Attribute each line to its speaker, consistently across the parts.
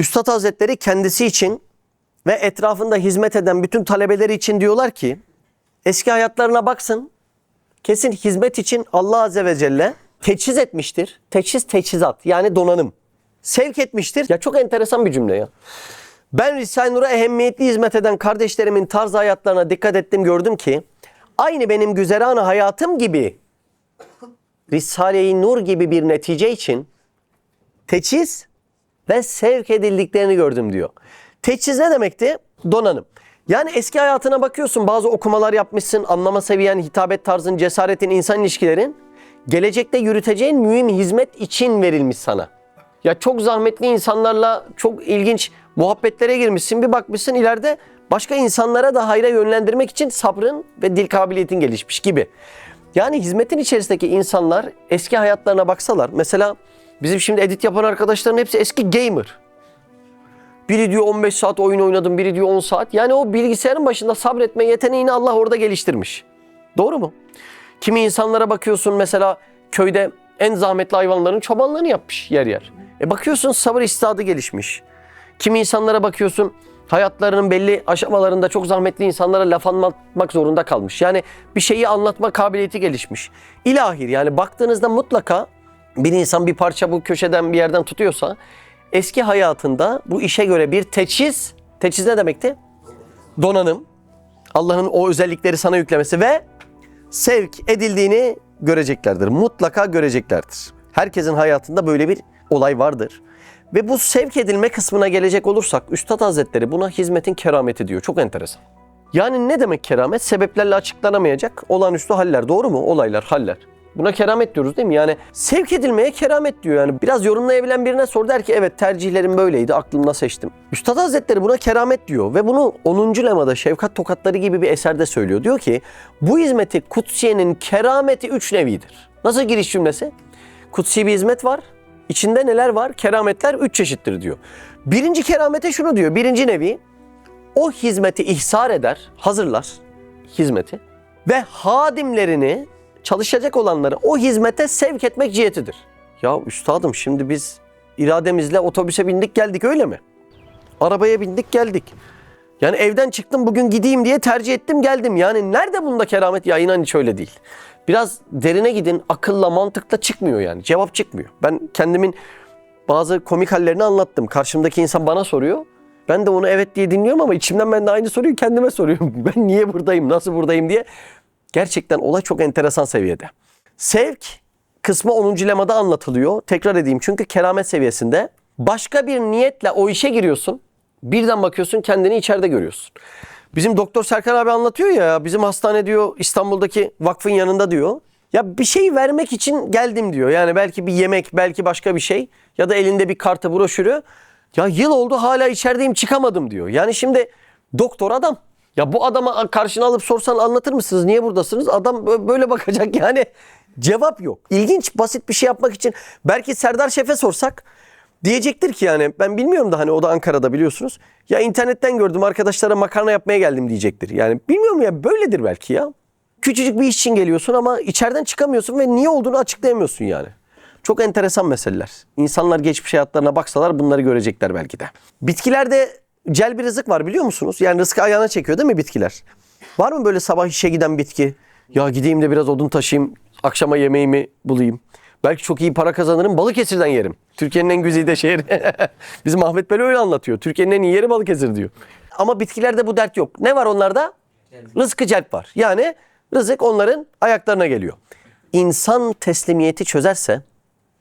Speaker 1: Üstad Hazretleri kendisi için ve etrafında hizmet eden bütün talebeleri için diyorlar ki eski hayatlarına baksın. Kesin hizmet için Allah Azze ve Celle teçhiz etmiştir. Teçhiz, teçhizat yani donanım. Sevk etmiştir. Ya çok enteresan bir cümle ya. Ben Risale-i Nur'a ehemmiyetli hizmet eden kardeşlerimin tarz hayatlarına dikkat ettim, gördüm ki aynı benim güzeran-ı hayatım gibi Risale-i Nur gibi bir netice için teçhiz ve sevk edildiklerini gördüm diyor. Teçhiz ne demekti? Donanım. Yani eski hayatına bakıyorsun, bazı okumalar yapmışsın, anlama seviyen, hitabet tarzın, cesaretin, insan ilişkilerin gelecekte yürüteceğin mühim hizmet için verilmiş sana. Ya çok zahmetli insanlarla çok ilginç muhabbetlere girmişsin, bir bakmışsın ileride başka insanlara da hayra yönlendirmek için sabrın ve dil kabiliyetin gelişmiş gibi. Yani hizmetin içerisindeki insanlar eski hayatlarına baksalar, mesela bizim şimdi edit yapan arkadaşların hepsi eski gamer. Biri diyor 15 saat oyun oynadım, biri diyor 10 saat. Yani o bilgisayarın başında sabretme yeteneğini Allah orada geliştirmiş. Doğru mu? Kimi insanlara bakıyorsun, mesela köyde en zahmetli hayvanların çobanlığını yapmış yer yer. Bakıyorsun sabır istidadı gelişmiş. Kimi insanlara bakıyorsun hayatlarının belli aşamalarında çok zahmetli insanlara laf anlatmak zorunda kalmış. Yani bir şeyi anlatma kabiliyeti gelişmiş. İlahir yani baktığınızda mutlaka bir insan bir parça bu köşeden bir yerden tutuyorsa eski hayatında bu işe göre bir teçhiz ne demekti? Donanım, Allah'ın o özellikleri sana yüklemesi ve sevk edildiğini göreceklerdir. Mutlaka göreceklerdir. Herkesin hayatında böyle bir olay vardır. Ve bu sevk edilme kısmına gelecek olursak Üstad Hazretleri buna hizmetin kerameti diyor. Çok enteresan. Yani ne demek keramet? Sebeplerle açıklanamayacak olağanüstü haller. Doğru mu? Olaylar, haller. Buna keramet diyoruz değil mi? Yani sevk edilmeye keramet diyor. Yani biraz yorumlayabilen birine sor, der ki evet tercihlerim böyleydi, aklımla seçtim. Üstad Hazretleri buna keramet diyor ve bunu 10. lemada Şefkat Tokatları gibi bir eserde söylüyor. Diyor ki bu hizmeti kutsiyenin kerameti 3 nevidir. Nasıl giriş cümlesi? Kutsi bir hizmet var. İçinde neler var? Kerametler 3 çeşittir diyor. Birinci keramete şunu diyor. Birinci nevi o hizmeti ihsar eder, hazırlar hizmeti ve hadimlerini, çalışacak olanları o hizmete sevk etmek cihetidir. Ya üstadım şimdi biz irademizle otobüse bindik geldik öyle mi? Arabaya bindik geldik. Yani evden çıktım bugün gideyim diye tercih ettim geldim. Yani nerede bunda keramet? Ya inan hiç öyle değil. Biraz derine gidin, akılla mantıkla çıkmıyor yani. Cevap çıkmıyor. Ben kendimin bazı komik hallerini anlattım. Karşımdaki insan bana soruyor. Ben de onu evet diye dinliyorum ama içimden ben de aynı soruyu kendime soruyorum. Ben niye buradayım, nasıl buradayım diye. Gerçekten olay çok enteresan seviyede. Sevk kısmı 10. lemada anlatılıyor. Tekrar edeyim çünkü keramet seviyesinde başka bir niyetle o işe giriyorsun. Birden bakıyorsun kendini içeride görüyorsun. Bizim Doktor Serkan abi anlatıyor ya, bizim hastane diyor İstanbul'daki vakfın yanında diyor. Ya bir şey vermek için geldim diyor. Yani belki bir yemek, belki başka bir şey ya da elinde bir kartı, broşürü. Ya yıl oldu hala içerideyim, çıkamadım diyor. Yani şimdi doktor adam. Ya bu adama karşına alıp sorsan anlatır mısınız? Niye buradasınız? Adam böyle bakacak yani. Cevap yok. İlginç, basit bir şey yapmak için belki Serdar Şef'e sorsak diyecektir ki yani ben bilmiyorum da hani o da Ankara'da biliyorsunuz. Ya internetten gördüm arkadaşlara makarna yapmaya geldim diyecektir. Yani bilmiyorum ya, böyledir belki ya. Küçücük bir iş için geliyorsun ama içeriden çıkamıyorsun ve niye olduğunu açıklayamıyorsun yani. Çok enteresan meseleler. İnsanlar geçmiş hayatlarına baksalar bunları görecekler belki de. Bitkilerde celbi rızık var biliyor musunuz? Yani rızkı ayağına çekiyor değil mi bitkiler? Var mı böyle sabah işe giden bitki? Ya gideyim de biraz odun taşıyayım, akşama yemeğimi bulayım. Belki çok iyi para kazanırım, Balıkesir'den yerim. Türkiye'nin en güzide şehri. Bizim Ahmet Bey öyle anlatıyor. Türkiye'nin en iyi yeri Balıkesir diyor. Ama bitkilerde bu dert yok. Ne var onlarda? Rızkı celp var. Yani rızık onların ayaklarına geliyor. İnsan teslimiyeti çözerse,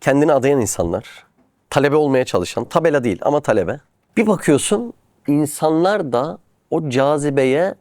Speaker 1: kendini adayan insanlar, talebe olmaya çalışan, tabela değil ama talebe. Bir bakıyorsun insanlar da o cazibeye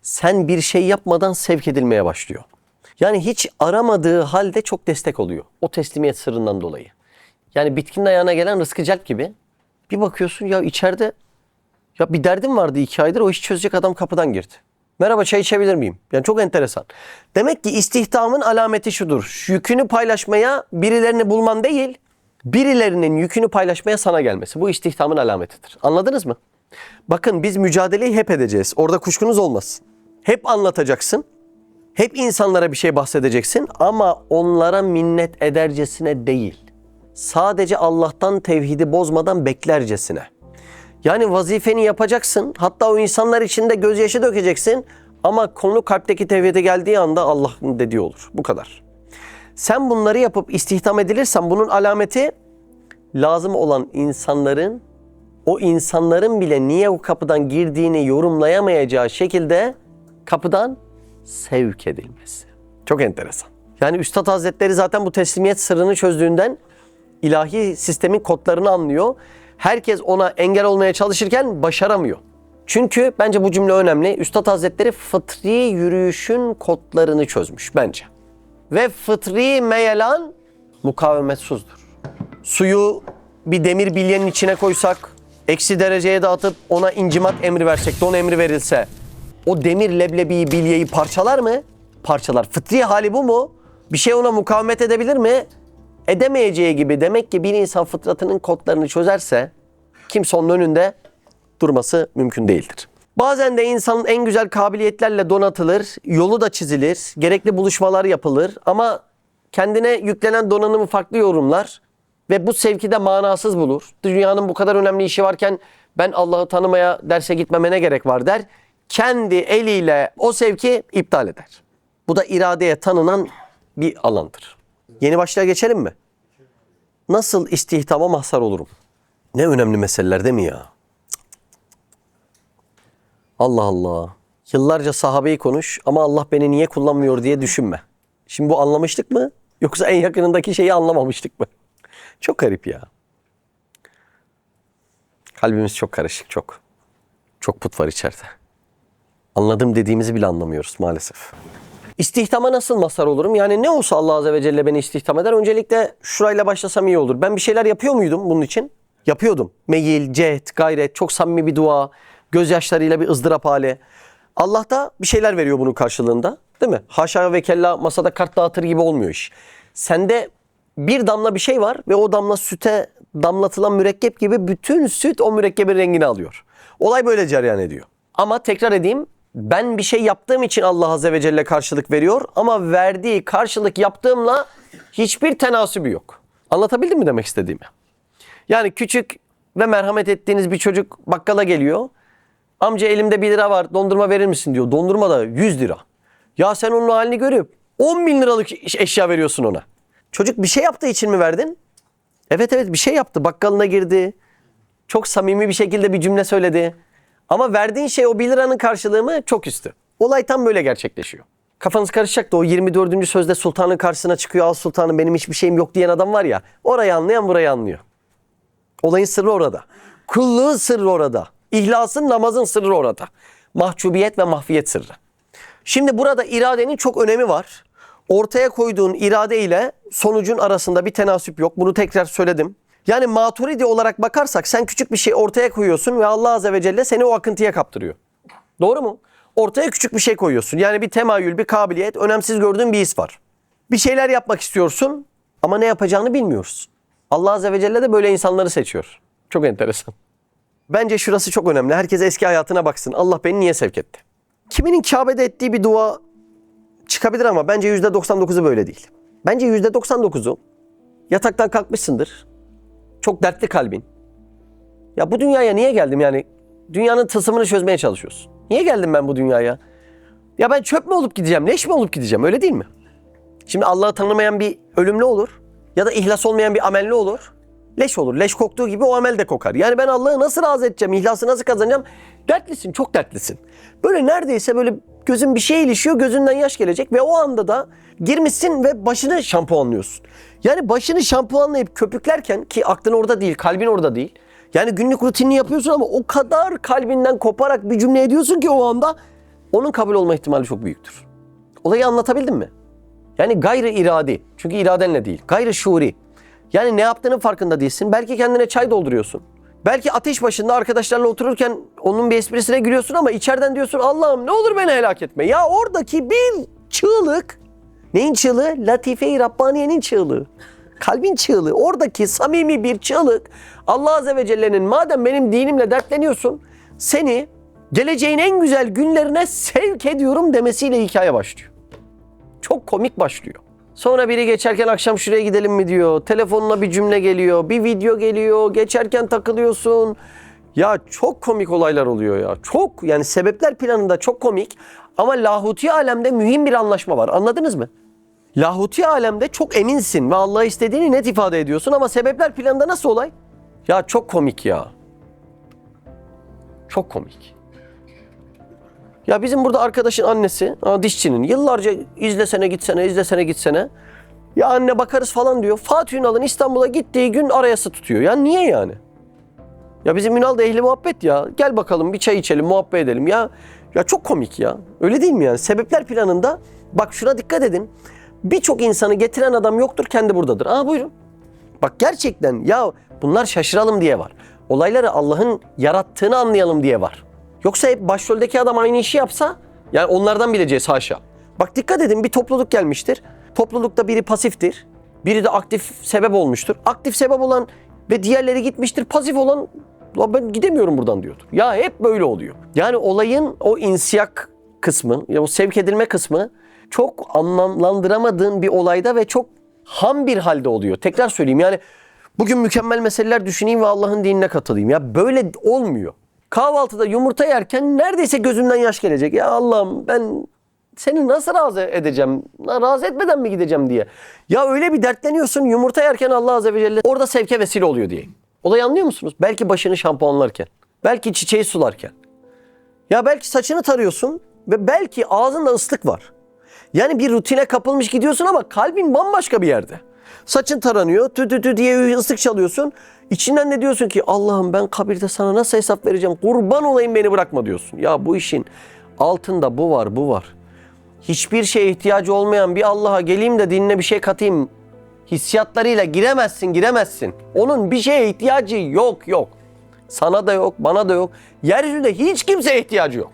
Speaker 1: sen bir şey yapmadan sevk edilmeye başlıyor. Yani hiç aramadığı halde çok destek oluyor. O teslimiyet sırrından dolayı. Yani bitkinin ayağına gelen rızkı celp gibi. Bir bakıyorsun ya içeride ya bir derdim vardı 2 aydır, o işi çözecek adam kapıdan girdi. Merhaba, çay içebilir miyim? Yani çok enteresan. Demek ki istihdamın alameti şudur. Yükünü paylaşmaya birilerini bulman değil, birilerinin yükünü paylaşmaya sana gelmesi. Bu istihdamın alametidir. Anladınız mı? Bakın biz mücadeleyi hep edeceğiz. Orada kuşkunuz olmasın. Hep anlatacaksın. Hep insanlara bir şey bahsedeceksin ama onlara minnet edercesine değil. Sadece Allah'tan tevhidi bozmadan beklercesine. Yani vazifeni yapacaksın. Hatta o insanlar için de gözyaşı dökeceksin. Ama konu kalpteki tevhide geldiği anda Allah'ın dediği olur. Bu kadar. Sen bunları yapıp istihdam edilirsen bunun alameti lazım olan insanların, o insanların bile niye o kapıdan girdiğini yorumlayamayacağı şekilde kapıdan sevk edilmesi. Çok enteresan. Yani Üstad Hazretleri zaten bu teslimiyet sırrını çözdüğünden ilahi sistemin kodlarını anlıyor. Herkes ona engel olmaya çalışırken başaramıyor. Çünkü bence bu cümle önemli. Üstad Hazretleri fıtri yürüyüşün kodlarını çözmüş bence. Ve fıtri meyelan mukavemetsizdir. Suyu bir demir bilyenin içine koysak, eksi dereceye dağıtıp ona incimat emri versek, don emri verilse, o demir leblebiyi, bilyeyi parçalar mı? Parçalar. Fıtri hali bu mu? Bir şey ona mukavemet edebilir mi? Edemeyeceği gibi. Demek ki bir insan fıtratının kodlarını çözerse kimse onun önünde durması mümkün değildir. Bazen de insanın en güzel kabiliyetlerle donatılır, yolu da çizilir, gerekli buluşmalar yapılır ama kendine yüklenen donanımı farklı yorumlar ve bu sevki de manasız bulur. Dünyanın bu kadar önemli işi varken ben Allah'ı tanımaya derse gitmeme ne gerek var der. Kendi eliyle o sevki iptal eder. Bu da iradeye tanınan bir alandır. Yeni başlığa geçelim mi? Nasıl istihdama mahzar olurum? Ne önemli meseleler değil mi ya? Allah Allah. Yıllarca sahabeyi konuş ama Allah beni niye kullanmıyor diye düşünme. Şimdi bu anlamıştık mı? Yoksa en yakınındaki şeyi anlamamıştık mı? Çok garip ya. Kalbimiz çok karışık, çok. Çok put var içeride. Anladım dediğimizi bile anlamıyoruz maalesef. İstihdama nasıl mazhar olurum? Yani ne olsa Allah Azze ve Celle beni istihdam eder. Öncelikle şurayla başlasam iyi olur. Ben bir şeyler yapıyor muydum bunun için? Yapıyordum. Meyil, cehd, gayret, çok samimi bir dua, gözyaşlarıyla bir ızdırap hali. Allah da bir şeyler veriyor bunun karşılığında. Değil mi? Haşa ve kella masada kart dağıtır gibi olmuyor iş. Sende bir damla bir şey var ve o damla süte damlatılan mürekkep gibi bütün süt o mürekkebin rengini alıyor. Olay böyle cereyan ediyor. Ama tekrar edeyim, ben bir şey yaptığım için Allah Azze ve Celle karşılık veriyor ama verdiği karşılık yaptığımla hiçbir tenasübü yok. Anlatabildim mi demek istediğimi? Yani küçük ve merhamet ettiğiniz bir çocuk bakkala geliyor. Amca elimde 1 lira var, dondurma verir misin diyor. Dondurma da 100 lira. Ya sen onun halini görüp 10 bin liralık eşya veriyorsun ona. Çocuk bir şey yaptığı için mi verdin? Evet bir şey yaptı. Bakkalına girdi. Çok samimi bir şekilde bir cümle söyledi. Ama verdiğin şey o 1 liranın karşılığı mı? Çok üstü. Olay tam böyle gerçekleşiyor. Kafanız karışacak da o 24. sözde sultanın karşısına çıkıyor. Al sultanım benim hiçbir şeyim yok diyen adam var ya. Orayı anlayan burayı anlıyor. Olayın sırrı orada. Kulluğun sırrı orada. İhlasın, namazın sırrı orada. Mahcubiyet ve mahfiyet sırrı. Şimdi burada iradenin çok önemi var. Ortaya koyduğun irade ile sonucun arasında bir tenasüp yok. Bunu tekrar söyledim. Yani maturidi olarak bakarsak sen küçük bir şey ortaya koyuyorsun ve Allah Azze ve Celle seni o akıntıya kaptırıyor. Doğru mu? Ortaya küçük bir şey koyuyorsun. Yani bir temayül, bir kabiliyet, önemsiz gördüğün bir his var. Bir şeyler yapmak istiyorsun ama ne yapacağını bilmiyoruz. Allah Azze ve Celle de böyle insanları seçiyor. Çok enteresan. Bence şurası çok önemli. Herkes eski hayatına baksın. Allah beni niye sevk etti? Kiminin Kabe'de ettiği bir dua çıkabilir ama bence %99'u böyle değil. Bence %99'u yataktan kalkmışsındır. Çok dertli kalbin. Ya bu dünyaya niye geldim yani? Dünyanın tılsımını çözmeye çalışıyorsun. Niye geldim ben bu dünyaya? Ya ben çöp mü olup gideceğim, leş mi olup gideceğim, öyle değil mi? Şimdi Allah'ı tanımayan bir ölümlü olur ya da ihlas olmayan bir amelli olur. Leş olur. Leş koktuğu gibi o amel de kokar. Yani ben Allah'ı nasıl razı edeceğim, ihlası nasıl kazanacağım? Dertlisin, çok dertlisin. Böyle neredeyse böyle gözün bir şeye ilişiyor, gözünden yaş gelecek ve o anda da girmişsin ve başını şampuanlıyorsun. Yani başını şampuanlayıp köpüklerken ki aklın orada değil, kalbin orada değil. Yani günlük rutinini yapıyorsun ama o kadar kalbinden koparak bir cümle ediyorsun ki o anda onun kabul olma ihtimali çok büyüktür. Olayı anlatabildim mi? Yani gayri iradi. Çünkü iradenle değil. Gayri şuuri. Yani ne yaptığının farkında değilsin. Belki kendine çay dolduruyorsun. Belki ateş başında arkadaşlarla otururken onun bir esprisine gülüyorsun ama içeriden diyorsun Allah'ım ne olur beni helak etme. Ya oradaki bir çığlık. Neyin çığlığı? Latife-i Rabbaniye'nin çığlığı. Kalbin çığlığı. Oradaki samimi bir çığlık. Allah Azze ve Celle'nin madem benim dinimle dertleniyorsun seni geleceğin en güzel günlerine sevk ediyorum demesiyle hikaye başlıyor. Çok komik başlıyor. Sonra biri geçerken akşam şuraya gidelim mi diyor. Telefonuna bir cümle geliyor, bir video geliyor. Geçerken takılıyorsun. Ya çok komik olaylar oluyor ya. Çok, yani sebepler planında çok komik ama lahuti alemde mühim bir anlaşma var. Anladınız mı? Lahuti alemde çok eminsin ve Allah'ı istediğini net ifade ediyorsun ama sebepler planında nasıl olay? Ya çok komik ya. Çok komik. Ya bizim burada arkadaşın annesi, dişçinin, yıllarca izlesene gitsene, izlesene gitsene. Ya anne bakarız falan diyor. Fatih Ünal'ın İstanbul'a gittiği gün arayası tutuyor. Ya niye yani? Ya bizim Ünal da ehli muhabbet ya. Gel bakalım bir çay içelim, muhabbet edelim. Ya çok komik ya. Öyle değil mi yani? Sebepler planında bak şuna dikkat edin. Birçok insanı getiren adam yoktur, kendi buradadır. Buyurun. Bak gerçekten ya bunlar şaşıralım diye var. Olayları Allah'ın yarattığını anlayalım diye var. Yoksa hep başroldeki adam aynı işi yapsa yani onlardan bileceğiz haşa. Bak dikkat edin, bir topluluk gelmiştir. Toplulukta biri pasiftir. Biri de aktif sebep olmuştur. Aktif sebep olan ve diğerleri gitmiştir. Pasif olan ben gidemiyorum buradan diyordur. Ya hep böyle oluyor. Yani olayın o insiyak kısmı, ya o sevk edilme kısmı çok anlamlandıramadığın bir olayda ve çok ham bir halde oluyor. Tekrar söyleyeyim, yani bugün mükemmel meseleler düşüneyim ve Allah'ın dinine katılayım. Ya böyle olmuyor. Kahvaltıda yumurta yerken neredeyse gözünden yaş gelecek. Ya Allah'ım ben seni nasıl razı edeceğim? Razı etmeden mi gideceğim diye. Ya öyle bir dertleniyorsun, yumurta yerken Allah Azze ve Celle orada sevke vesile oluyor diye. Olayı anlıyor musunuz? Belki başını şampuanlarken, belki çiçeği sularken. Ya belki saçını tarıyorsun ve belki ağzında ıslık var. Yani bir rutine kapılmış gidiyorsun ama kalbin bambaşka bir yerde. Saçın taranıyor, tü tü tü diye ıslık çalıyorsun. İçinden ne diyorsun ki Allah'ım ben kabirde sana nasıl hesap vereceğim? Kurban olayım beni bırakma diyorsun. Ya bu işin altında bu var, bu var. Hiçbir şeye ihtiyacı olmayan bir Allah'a geleyim de dinine bir şey katayım hissiyatlarıyla giremezsin. Onun bir şeye ihtiyacı yok. Sana da yok, bana da yok. Yeryüzünde hiç kimseye ihtiyacı yok.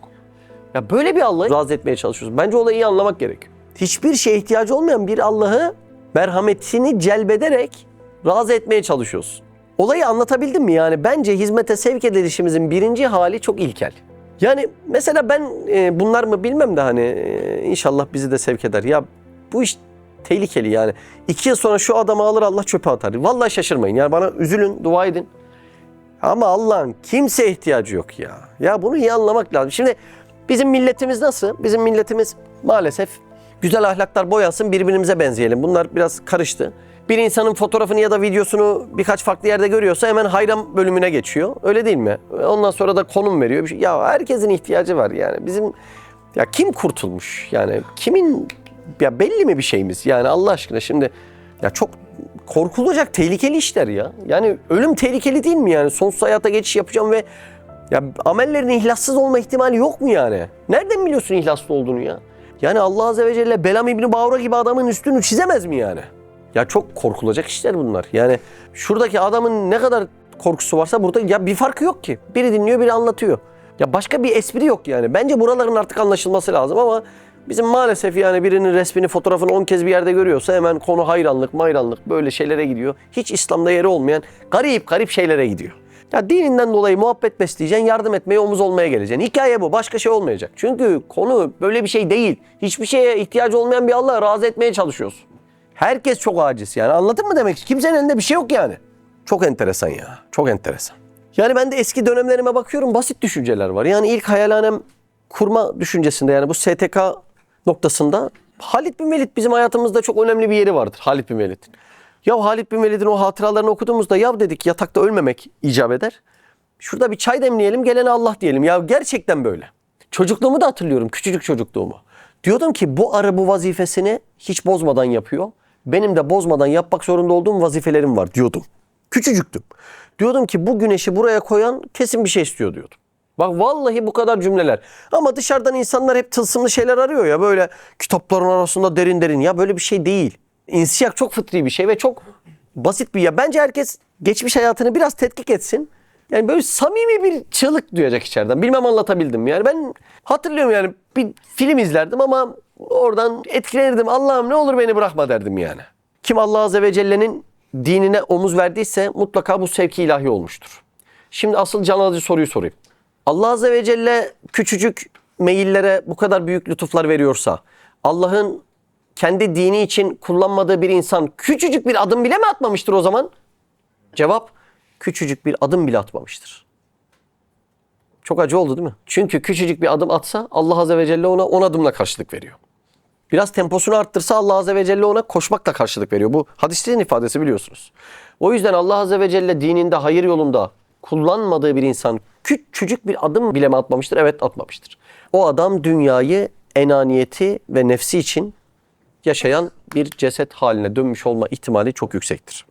Speaker 1: Ya böyle bir Allah'ı razı etmeye çalışıyorsun. Bence olayı iyi anlamak gerekiyor. Hiçbir şeye ihtiyacı olmayan bir Allah'ı merhametini celbederek razı etmeye çalışıyorsun. Olayı anlatabildim mi? Yani bence hizmete sevk edilişimizin birinci hali çok ilkel. Yani mesela ben bunlar mı bilmem de inşallah bizi de sevk eder. Ya bu iş tehlikeli yani. 2 yıl sonra şu adamı alır Allah çöpe atar. Vallahi şaşırmayın. Yani bana üzülün, dua edin. Ama Allah'ın kimseye ihtiyacı yok ya. Ya bunu iyi anlamak lazım. Şimdi bizim milletimiz nasıl? Bizim milletimiz maalesef güzel ahlaklar boyansın, birbirimize benzeyelim. Bunlar biraz karıştı. Bir insanın fotoğrafını ya da videosunu birkaç farklı yerde görüyorsa hemen hayran bölümüne geçiyor. Öyle değil mi? Ondan sonra da konum veriyor. Ya herkesin ihtiyacı var yani. Ya kim kurtulmuş? Yani kimin ya belli mi bir şeyimiz? Yani Allah aşkına şimdi ya çok korkulacak tehlikeli işler ya. Yani ölüm tehlikeli değil mi yani? Sonsuz hayata geçiş yapacağım ve ya amellerin ihlassız olma ihtimali yok mu yani? Nereden biliyorsun ihlaslı olduğunu ya? Yani Allah Azze ve Celle Belam İbni Bağura gibi adamın üstünü çizemez mi yani? Ya çok korkulacak işler bunlar. Yani şuradaki adamın ne kadar korkusu varsa burada ya bir farkı yok ki. Biri dinliyor, biri anlatıyor. Ya başka bir espri yok yani. Bence buraların artık anlaşılması lazım ama bizim maalesef yani birinin resmini, fotoğrafını 10 kez bir yerde görüyorsa hemen konu hayranlık, mayranlık böyle şeylere gidiyor. Hiç İslam'da yeri olmayan garip şeylere gidiyor. Ya dininden dolayı muhabbet besleyeceksin, yardım etmeye, omuz olmaya geleceksin. Hikaye bu, başka şey olmayacak. Çünkü konu böyle bir şey değil. Hiçbir şeye ihtiyacı olmayan bir Allah'ı razı etmeye çalışıyorsun. Herkes çok aciz yani, anladın mı demek? Kimsenin elinde bir şey yok yani. Çok enteresan ya, çok enteresan. Yani ben de eski dönemlerime bakıyorum, basit düşünceler var. Yani ilk hayalhanem kurma düşüncesinde, yani bu STK noktasında Halid bin Velid bizim hayatımızda çok önemli bir yeri vardır, Halid bin Velid'in. Ya Halid bin Velid'in o hatıralarını okuduğumuzda ya dedik yatakta ölmemek icap eder. Şurada bir çay demleyelim, gelene Allah diyelim. Ya gerçekten böyle. Çocukluğumu da hatırlıyorum, küçücük çocukluğumu. Diyordum ki bu arı bu vazifesini hiç bozmadan yapıyor. Benim de bozmadan yapmak zorunda olduğum vazifelerim var diyordum. Küçücüktüm. Diyordum ki bu güneşi buraya koyan kesin bir şey istiyor diyordum. Bak vallahi bu kadar cümleler. Ama dışarıdan insanlar hep tılsımlı şeyler arıyor ya, böyle kitapların arasında derin. Ya böyle bir şey değil. İnsiyak çok fıtri bir şey ve çok basit bir ya. Bence herkes geçmiş hayatını biraz tetkik etsin. Yani böyle samimi bir çığlık duyacak içeriden. Bilmem anlatabildim mi? Yani ben hatırlıyorum yani bir film izlerdim ama oradan etkilenirdim. Allah'ım ne olur beni bırakma derdim yani. Kim Allah Azze ve Celle'nin dinine omuz verdiyse mutlaka bu sevki ilahi olmuştur. Şimdi asıl can alıcı soruyu sorayım. Allah Azze ve Celle küçücük meyillere bu kadar büyük lütuflar veriyorsa, Allah'ın kendi dini için kullanmadığı bir insan küçücük bir adım bile mi atmamıştır o zaman? Cevap, küçücük bir adım bile atmamıştır. Çok acı oldu değil mi? Çünkü küçücük bir adım atsa Allah Azze ve Celle ona 10 adımla karşılık veriyor. Biraz temposunu arttırsa Allah Azze ve Celle ona koşmakla karşılık veriyor. Bu hadislerin ifadesi, biliyorsunuz. O yüzden Allah Azze ve Celle dininde, hayır yolunda kullanmadığı bir insan küçücük bir adım bile mi atmamıştır? Evet, atmamıştır. O adam dünyayı enaniyeti ve nefsi için yaşayan bir ceset haline dönmüş olma ihtimali çok yüksektir.